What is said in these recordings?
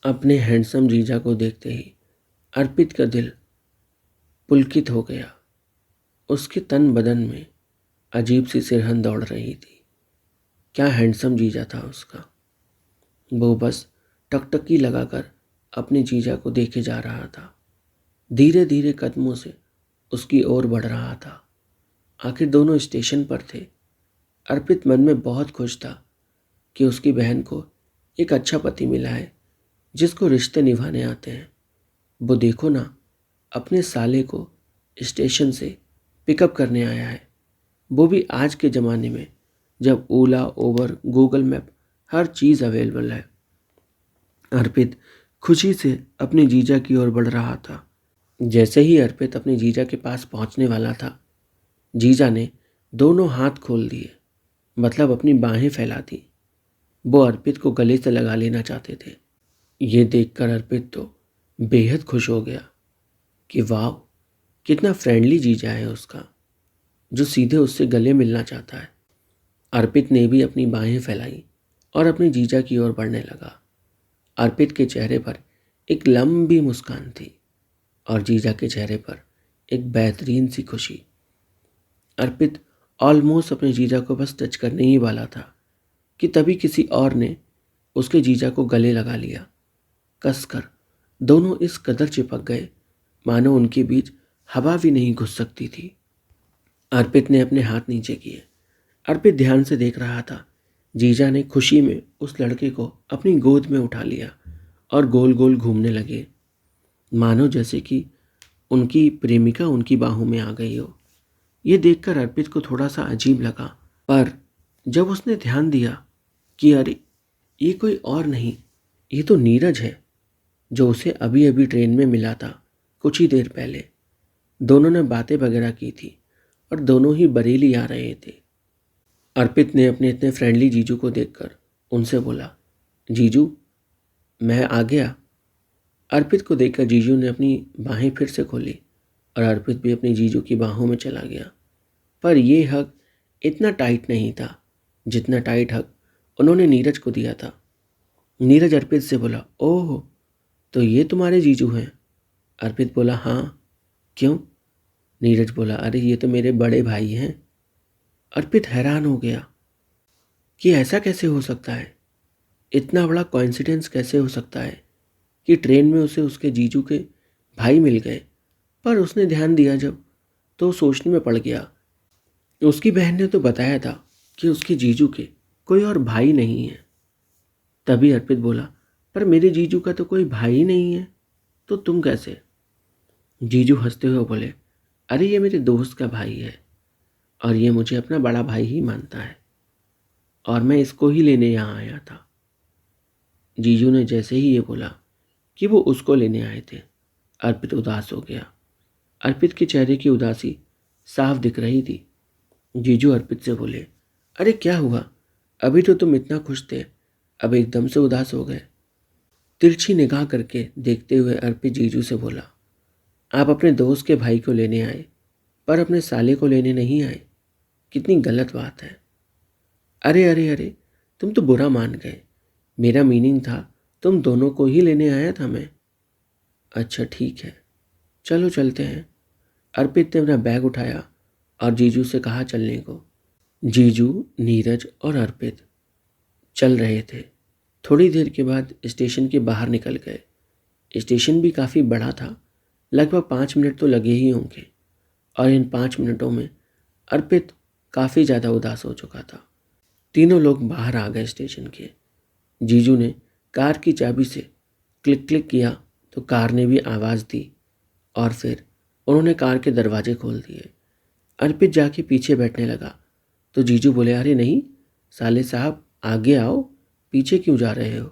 अपने हैंडसम जीजा को देखते ही अर्पित का दिल पुलकित हो गया। उसके तन बदन में अजीब सी सिरहन दौड़ रही थी। क्या हैंडसम जीजा था उसका। वो बस टकटकी लगाकर अपने जीजा को देखे जा रहा था। धीरे धीरे कदमों से उसकी ओर बढ़ रहा था। आखिर दोनों स्टेशन पर थे। अर्पित मन में बहुत खुश था कि उसकी बहन को एक अच्छा पति मिला है जिसको रिश्ते निभाने आते हैं। वो देखो ना, अपने साले को स्टेशन से पिकअप करने आया है, वो भी आज के ज़माने में जब ओला, ओबर, गूगल मैप हर चीज़ अवेलेबल है। अर्पित खुशी से अपने जीजा की ओर बढ़ रहा था। जैसे ही अर्पित अपने जीजा के पास पहुंचने वाला था, जीजा ने दोनों हाथ खोल दिए, मतलब अपनी बाहें फैला दी। वो अर्पित को गले से लगा लेना चाहते थे। ये देखकर अर्पित तो बेहद खुश हो गया कि वाह, कितना फ्रेंडली जीजा है उसका, जो सीधे उससे गले मिलना चाहता है। अर्पित ने भी अपनी बाहें फैलाई और अपने जीजा की ओर बढ़ने लगा। अर्पित के चेहरे पर एक लंबी मुस्कान थी और जीजा के चेहरे पर एक बेहतरीन सी खुशी। अर्पित ऑलमोस्ट अपने जीजा को बस टच करने ही वाला था कि तभी किसी और ने उसके जीजा को गले लगा लिया। कसकर दोनों इस कदर चिपक गए मानो उनके बीच हवा भी नहीं घुस सकती थी। अर्पित ने अपने हाथ नीचे किए। अर्पित ध्यान से देख रहा था। जीजा ने खुशी में उस लड़के को अपनी गोद में उठा लिया और गोल गोल घूमने लगे, मानो जैसे कि उनकी प्रेमिका उनकी बाहों में आ गई हो। ये देखकर अर्पित को थोड़ा सा अजीब लगा, पर जब उसने ध्यान दिया कि अरे, ये कोई और नहीं, ये तो नीरज है, जो उसे अभी अभी ट्रेन में मिला था कुछ ही देर पहले। दोनों ने बातें वगैरह की थी और दोनों ही बरेली आ रहे थे। अर्पित ने अपने इतने फ्रेंडली जीजू को देखकर उनसे बोला, जीजू मैं आ गया। अर्पित को देखकर जीजू ने अपनी बाहें फिर से खोली और अर्पित भी अपनी जीजू की बाहों में चला गया। पर यह हक इतना टाइट नहीं था जितना टाइट हक उन्होंने नीरज को दिया था। नीरज अर्पित से बोला, ओह, तो ये तुम्हारे जीजू हैं? अर्पित बोला, हाँ, क्यों? नीरज बोला, अरे ये तो मेरे बड़े भाई हैं। अर्पित हैरान हो गया कि ऐसा कैसे हो सकता है, इतना बड़ा कोइंसिडेंस कैसे हो सकता है कि ट्रेन में उसे उसके जीजू के भाई मिल गए। पर उसने ध्यान दिया जब, तो सोचने में पड़ गया। उसकी बहन ने तो बताया था कि उसके जीजू के कोई और भाई नहीं है। तभी अर्पित बोला, पर मेरे जीजू का तो कोई भाई नहीं है, तो तुम कैसे? जीजू हंसते हुए बोले, अरे ये मेरे दोस्त का भाई है और ये मुझे अपना बड़ा भाई ही मानता है और मैं इसको ही लेने यहाँ आया था। जीजू ने जैसे ही ये बोला कि वो उसको लेने आए थे, अर्पित उदास हो गया। अर्पित के चेहरे की उदासी साफ दिख रही थी। जीजू अर्पित से बोले, अरे क्या हुआ, अभी तो तुम इतना खुश थे, अब एकदम से उदास हो गए। तिरछी निगाह करके देखते हुए अर्पित जीजू से बोला, आप अपने दोस्त के भाई को लेने आए पर अपने साले को लेने नहीं आए, कितनी गलत बात है। अरे अरे अरे, तुम तो बुरा मान गए, मेरा मीनिंग था तुम दोनों को ही लेने आया था मैं। अच्छा ठीक है, चलो चलते हैं। अर्पित ने अपना बैग उठाया और जीजू से कहा चलने को। जीजू, नीरज और अर्पित चल रहे थे। थोड़ी देर के बाद स्टेशन के बाहर निकल गए। स्टेशन भी काफ़ी बड़ा था, लगभग 5 मिनट तो लगे ही होंगे और इन 5 मिनटों में अर्पित काफ़ी ज़्यादा उदास हो चुका था। तीनों लोग बाहर आ गए स्टेशन के। जीजू ने कार की चाबी से क्लिक क्लिक किया तो कार ने भी आवाज़ दी और फिर उन्होंने कार के दरवाजे खोल दिए। अर्पित जाके पीछे बैठने लगा तो जीजू बोले, अरे नहीं साले साहब, आगे आओ, पीछे क्यों जा रहे हो?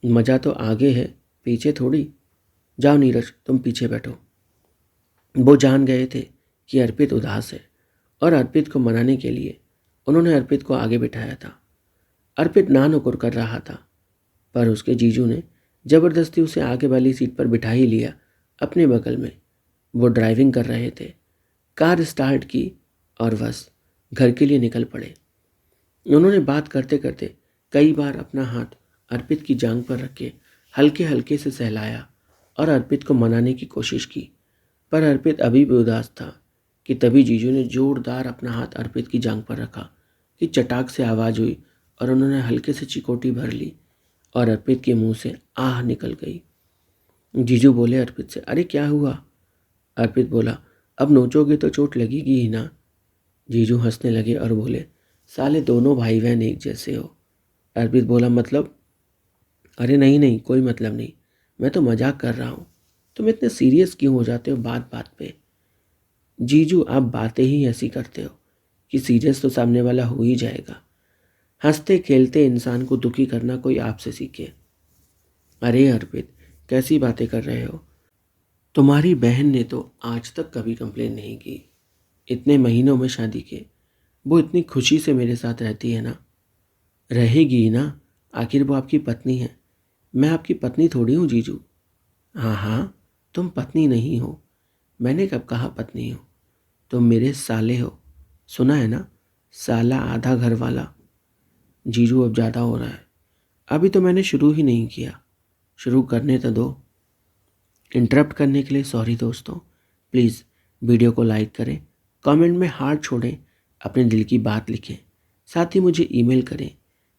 मज़ा तो आगे है, पीछे थोड़ी। जाओ नीरज, तुम पीछे बैठो। वो जान गए थे कि अर्पित उदास है और अर्पित को मनाने के लिए उन्होंने अर्पित को आगे बिठाया था। अर्पित ना नुकुर कर रहा था, पर उसके जीजू ने ज़बरदस्ती उसे आगे वाली सीट पर बिठा ही लिया अपने बगल में। वो ड्राइविंग कर रहे थे। कार स्टार्ट की और बस घर के लिए निकल पड़े। उन्होंने बात करते करते कई बार अपना हाथ अर्पित की जांघ पर रख के हल्के हल्के से सहलाया और अर्पित को मनाने की कोशिश की, पर अर्पित अभी भी उदास था कि तभी जीजू ने जोरदार अपना हाथ अर्पित की जांघ पर रखा कि चटाक से आवाज़ हुई और उन्होंने हल्के से चिकोटी भर ली और अर्पित के मुंह से आह निकल गई। जीजू बोले अर्पित से, अरे क्या हुआ? अर्पित बोला, अब नोचोगे तो चोट लगेगी ही ना। जीजू हंसने लगे और बोले, साले दोनों भाई बहन एक जैसे हो। अर्पित बोला, मतलब? अरे नहीं नहीं, कोई मतलब नहीं, मैं तो मजाक कर रहा हूँ। तुम इतने सीरियस क्यों हो जाते हो बात बात पे? जीजू, आप बातें ही ऐसी करते हो कि सीरियस तो सामने वाला हो ही जाएगा। हंसते खेलते इंसान को दुखी करना कोई आपसे सीखे। अरे अर्पित, कैसी बातें कर रहे हो? तुम्हारी बहन ने तो आज तक कभी कंप्लेन नहीं की। इतने महीनों में शादी के वो इतनी खुशी से मेरे साथ रहती है ना। रहेगी ही ना, आखिर वो आपकी पत्नी है। मैं आपकी पत्नी थोड़ी हूँ जीजू। हाँ हाँ, तुम पत्नी नहीं हो। मैंने कब कहा पत्नी हो? तुम मेरे साले हो। सुना है ना, साला आधा घर वाला। जीजू, अब ज़्यादा हो रहा है। अभी तो मैंने शुरू ही नहीं किया, शुरू करने तो दो। इंटरप्ट करने के लिए सॉरी दोस्तों। प्लीज़ वीडियो को लाइक करें, कमेंट में हार्ट छोड़ें, अपने दिल की बात लिखें, साथ ही मुझे ईमेल करें।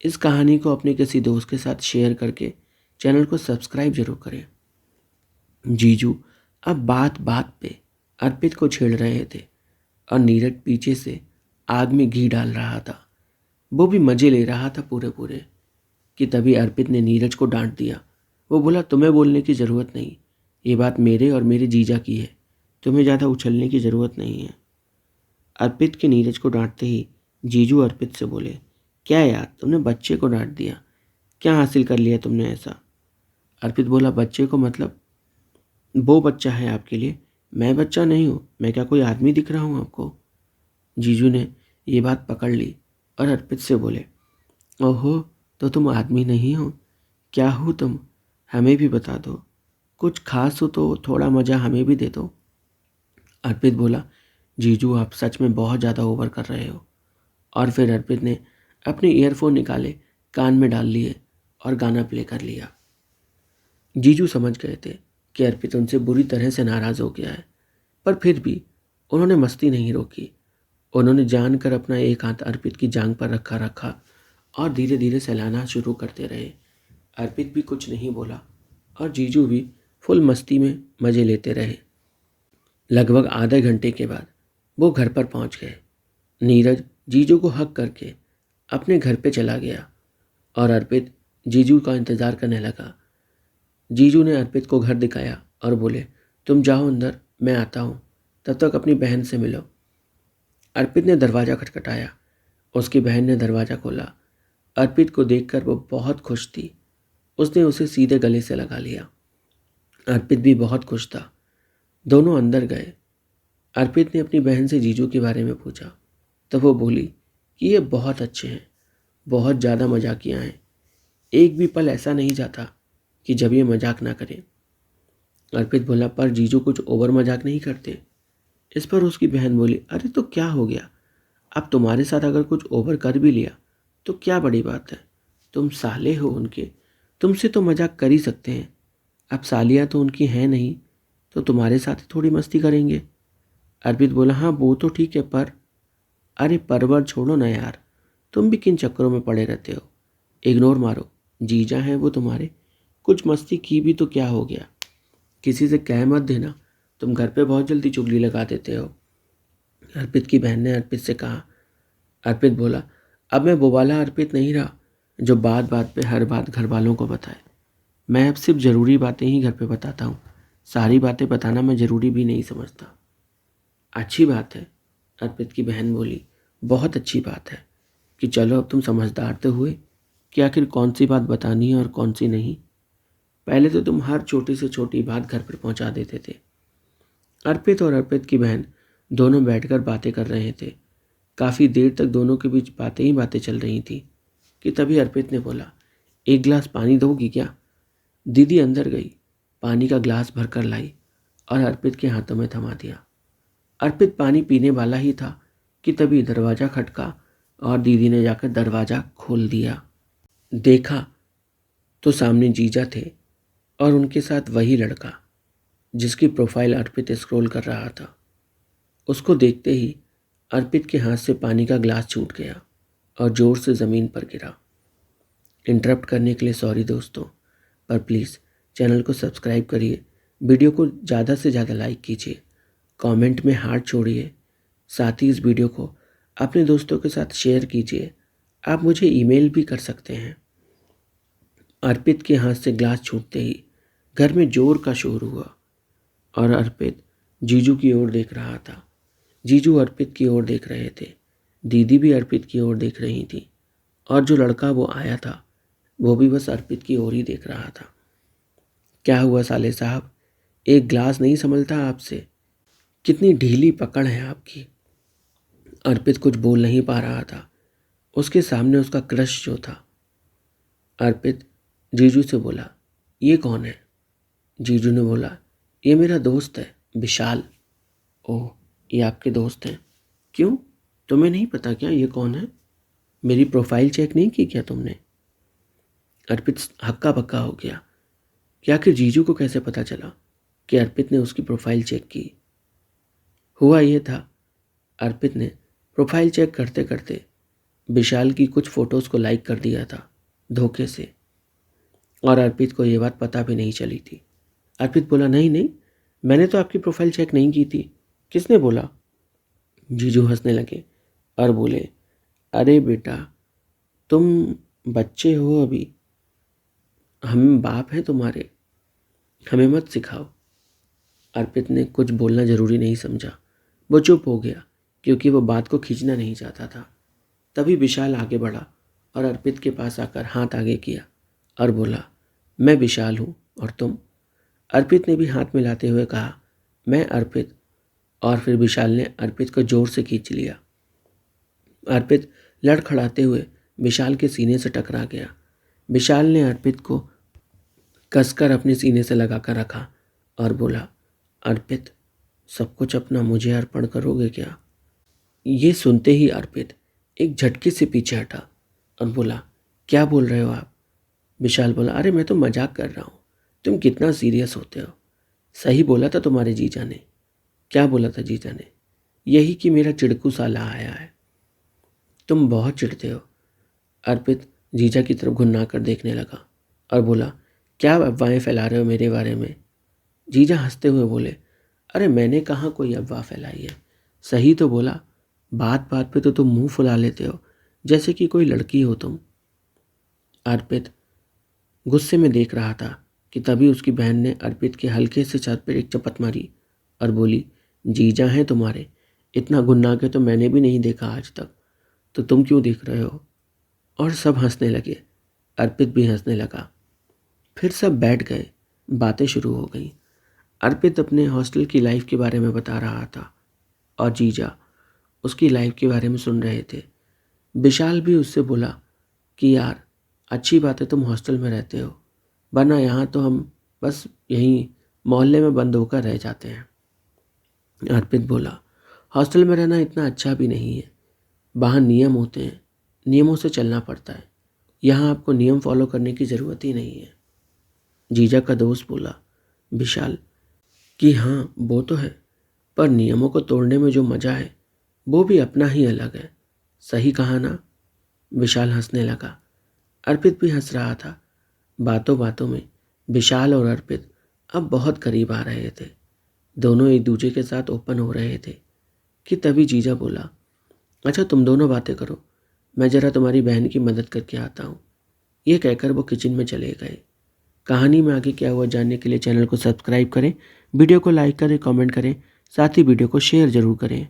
इस कहानी को अपने किसी दोस्त के साथ शेयर करके चैनल को सब्सक्राइब जरूर करें। जीजू अब बात बात पे अर्पित को छेड़ रहे थे और नीरज पीछे से आग में घी डाल रहा था। वो भी मज़े ले रहा था पूरे पूरे कि तभी अर्पित ने नीरज को डांट दिया। वो बोला, तुम्हें बोलने की ज़रूरत नहीं, ये बात मेरे और मेरे जीजा की है, तुम्हें ज़्यादा उछलने की ज़रूरत नहीं है। अर्पित के नीरज को डांटते ही जीजू अर्पित से बोले, क्या यार, तुमने बच्चे को डांट दिया, क्या हासिल कर लिया तुमने ऐसा? अर्पित बोला, बच्चे को मतलब? वो बच्चा है आपके लिए, मैं बच्चा नहीं हूँ। मैं क्या कोई आदमी दिख रहा हूँ आपको? जीजू ने ये बात पकड़ ली और अर्पित से बोले, ओहो, तो तुम आदमी नहीं हो? क्या हो तुम? हमें भी बता दो, कुछ खास हो तो थोड़ा मज़ा हमें भी दे दो। अर्पित बोला, जीजू आप सच में बहुत ज़्यादा ओवर कर रहे हो। और फिर अर्पित ने अपने ईयरफोन निकाले, कान में डाल लिए और गाना प्ले कर लिया। जीजू समझ गए थे कि अर्पित उनसे बुरी तरह से नाराज़ हो गया है, पर फिर भी उन्होंने मस्ती नहीं रोकी। उन्होंने जानकर अपना एक हाथ अर्पित की जांघ पर रखा और धीरे धीरे सहलाना शुरू करते रहे। अर्पित भी कुछ नहीं बोला और जीजू भी फुल मस्ती में मज़े लेते रहे। लगभग आधे घंटे के बाद वो घर पर पहुंच गए। नीरज जीजू को हक करके अपने घर पे चला गया और अर्पित जीजू का इंतज़ार करने लगा। जीजू ने अर्पित को घर दिखाया और बोले, तुम जाओ अंदर, मैं आता हूँ, तब तक अपनी बहन से मिलो। अर्पित ने दरवाज़ा खटखटाया। उसकी बहन ने दरवाज़ा खोला। अर्पित को देखकर वो बहुत खुश थी। उसने उसे सीधे गले से लगा लिया। अर्पित भी बहुत खुश था। दोनों अंदर गए। अर्पित ने अपनी बहन से जीजू के बारे में पूछा तो वो बोली कि ये बहुत अच्छे हैं, बहुत ज़्यादा मजाकिया हैं, एक भी पल ऐसा नहीं जाता कि जब ये मजाक ना करें। अर्पित बोला, पर जीजू कुछ ओवर मजाक नहीं करते? इस पर उसकी बहन बोली, अरे तो क्या हो गया, अब तुम्हारे साथ अगर कुछ ओवर कर भी लिया तो क्या बड़ी बात है, तुम साले हो उनके, तुमसे तो मजाक कर ही सकते हैं। अब सालियाँ तो उनकी हैं नहीं, तो तुम्हारे साथ ही थोड़ी मस्ती करेंगे। अर्पित बोला, हाँ वो तो ठीक है, पर अरे परवर छोड़ो ना यार, तुम भी किन चक्करों में पड़े रहते हो, इग्नोर मारो, जीजा हैं वो तुम्हारे, कुछ मस्ती की भी तो क्या हो गया, किसी से कह मत देना, तुम घर पे बहुत जल्दी चुगली लगा देते हो। अर्पित की बहन ने अर्पित से कहा। अर्पित बोला, अब मैं वो वाला अर्पित नहीं रहा जो बात बात पे हर बात घर वालों को बताए। मैं अब सिर्फ ज़रूरी बातें ही घर पे बताता हूँ, सारी बातें बताना मैं ज़रूरी भी नहीं समझता। अच्छी बात है, अर्पित की बहन बोली, बहुत अच्छी बात है कि चलो अब तुम समझदार तो हुए कि आखिर कौन सी बात बतानी है और कौन सी नहीं। पहले तो तुम हर छोटी से छोटी बात घर पर पहुंचा देते थे। अर्पित और अर्पित की बहन दोनों बैठकर बातें कर रहे थे। काफ़ी देर तक दोनों के बीच बातें ही बातें चल रही थी कि तभी अर्पित ने बोला, एक गिलास पानी दोगी क्या? दीदी अंदर गई, पानी का ग्लास भरकर लाई और अर्पित के हाथों में थमा दिया। अर्पित पानी पीने वाला ही था कि तभी दरवाज़ा खटका और दीदी ने जाकर दरवाज़ा खोल दिया। देखा तो सामने जीजा थे और उनके साथ वही लड़का जिसकी प्रोफाइल अर्पित स्क्रॉल कर रहा था। उसको देखते ही अर्पित के हाथ से पानी का ग्लास छूट गया और ज़ोर से ज़मीन पर गिरा। इंटरप्ट करने के लिए सॉरी दोस्तों, पर प्लीज़ चैनल को सब्सक्राइब करिए, वीडियो को ज़्यादा से ज़्यादा लाइक कीजिए, कमेंट में हार्ट छोड़िए, साथ ही इस वीडियो को अपने दोस्तों के साथ शेयर कीजिए। आप मुझे ईमेल भी कर सकते हैं। अर्पित के हाथ से ग्लास छूटते ही घर में ज़ोर का शोर हुआ और अर्पित जीजू की ओर देख रहा था। जीजू अर्पित की ओर देख रहे थे, दीदी भी अर्पित की ओर देख रही थी और जो लड़का वो आया था वो भी बस अर्पित की ओर ही देख रहा था। क्या हुआ साले साहब, एक ग्लास नहीं संभलता आपसे? कितनी ढीली पकड़ है आपकी। अर्पित कुछ बोल नहीं पा रहा था। उसके सामने उसका क्रश जो था। अर्पित जीजू से बोला, ये कौन है? जीजू ने बोला, ये मेरा दोस्त है विशाल। ओह, ये आपके दोस्त हैं? क्यों, तुम्हें नहीं पता क्या ये कौन है? मेरी प्रोफाइल चेक नहीं की क्या तुमने? अर्पित हक्का बक्का हो गया कि आखिर जीजू को कैसे पता चला कि अर्पित ने उसकी प्रोफाइल चेक की। हुआ ये था, अर्पित ने प्रोफाइल चेक करते करते विशाल की कुछ फ़ोटोज़ को लाइक कर दिया था धोखे से, और अर्पित को ये बात पता भी नहीं चली थी। अर्पित बोला, नहीं नहीं, मैंने तो आपकी प्रोफाइल चेक नहीं की थी। किसने बोला? जीजू हंसने लगे और बोले, अरे बेटा, तुम बच्चे हो अभी, हम बाप हैं तुम्हारे, हमें मत सिखाओ। अर्पित ने कुछ बोलना ज़रूरी नहीं समझा, वो चुप हो गया क्योंकि वो बात को खींचना नहीं चाहता था। तभी विशाल आगे बढ़ा और अर्पित के पास आकर हाथ आगे किया और बोला, मैं विशाल हूँ और तुम? अर्पित ने भी हाथ मिलाते हुए कहा, मैं अर्पित। और फिर विशाल ने अर्पित को जोर से खींच लिया। अर्पित लड़खड़ाते हुए विशाल के सीने से टकरा गया। विशाल ने अर्पित को कसकर अपने सीने से लगाकर रखा और बोला, अर्पित, सब कुछ अपना मुझे अर्पण करोगे क्या? ये सुनते ही अर्पित एक झटके से पीछे हटा और बोला, क्या बोल रहे हो आप? विशाल बोला, अरे मैं तो मजाक कर रहा हूँ, तुम कितना सीरियस होते हो। सही बोला था तुम्हारे जीजा ने। क्या बोला था जीजा ने? यही कि मेरा चिड़कू साला आया है। तुम बहुत चिढ़ते हो। अर्पित जीजा की तरफ घुन्ना कर देखने लगा और बोला, क्या अफवाहें फैला रहे हो मेरे बारे में? जीजा हंसते हुए बोले, अरे मैंने कहाँ कोई अफवाह फैलाई है, सही तो बोला। बात बात पे तो तुम मुंह फुला लेते हो जैसे कि कोई लड़की हो तुम। अर्पित गुस्से में देख रहा था कि तभी उसकी बहन ने अर्पित के हल्के से सर पर एक चपत मारी और बोली, जीजा हैं तुम्हारे, इतना गुन्ना के तो मैंने भी नहीं देखा आज तक, तो तुम क्यों देख रहे हो? और सब हंसने लगे। अर्पित भी हंसने लगा। फिर सब बैठ गए, बातें शुरू हो गई। अर्पित अपने हॉस्टल की लाइफ के बारे में बता रहा था और जीजा उसकी लाइफ के बारे में सुन रहे थे। विशाल भी उससे बोला कि यार, अच्छी बात है तुम हॉस्टल में रहते हो, वरना यहाँ तो हम बस यहीं मोहल्ले में बंद होकर रह जाते हैं। अर्पित बोला, हॉस्टल में रहना इतना अच्छा भी नहीं है, वहाँ नियम होते हैं, नियमों से चलना पड़ता है। यहाँ आपको नियम फॉलो करने की ज़रूरत ही नहीं है। जीजा का दोस्त बोला, विशाल, कि हाँ वो तो है, पर नियमों को तोड़ने में जो मज़ा है वो भी अपना ही अलग है। सही कहा ना? विशाल हंसने लगा। अर्पित भी हंस रहा था। बातों बातों में विशाल और अर्पित अब बहुत करीब आ रहे थे। दोनों एक दूसरे के साथ ओपन हो रहे थे कि तभी जीजा बोला, अच्छा तुम दोनों बातें करो, मैं ज़रा तुम्हारी बहन की मदद करके आता हूँ। ये कहकर वो किचन में चले गए। कहानी में आगे क्या हुआ जानने के लिए चैनल को सब्सक्राइब करें, वीडियो को लाइक करें, कमेंट करें, साथ ही वीडियो को शेयर ज़रूर करें।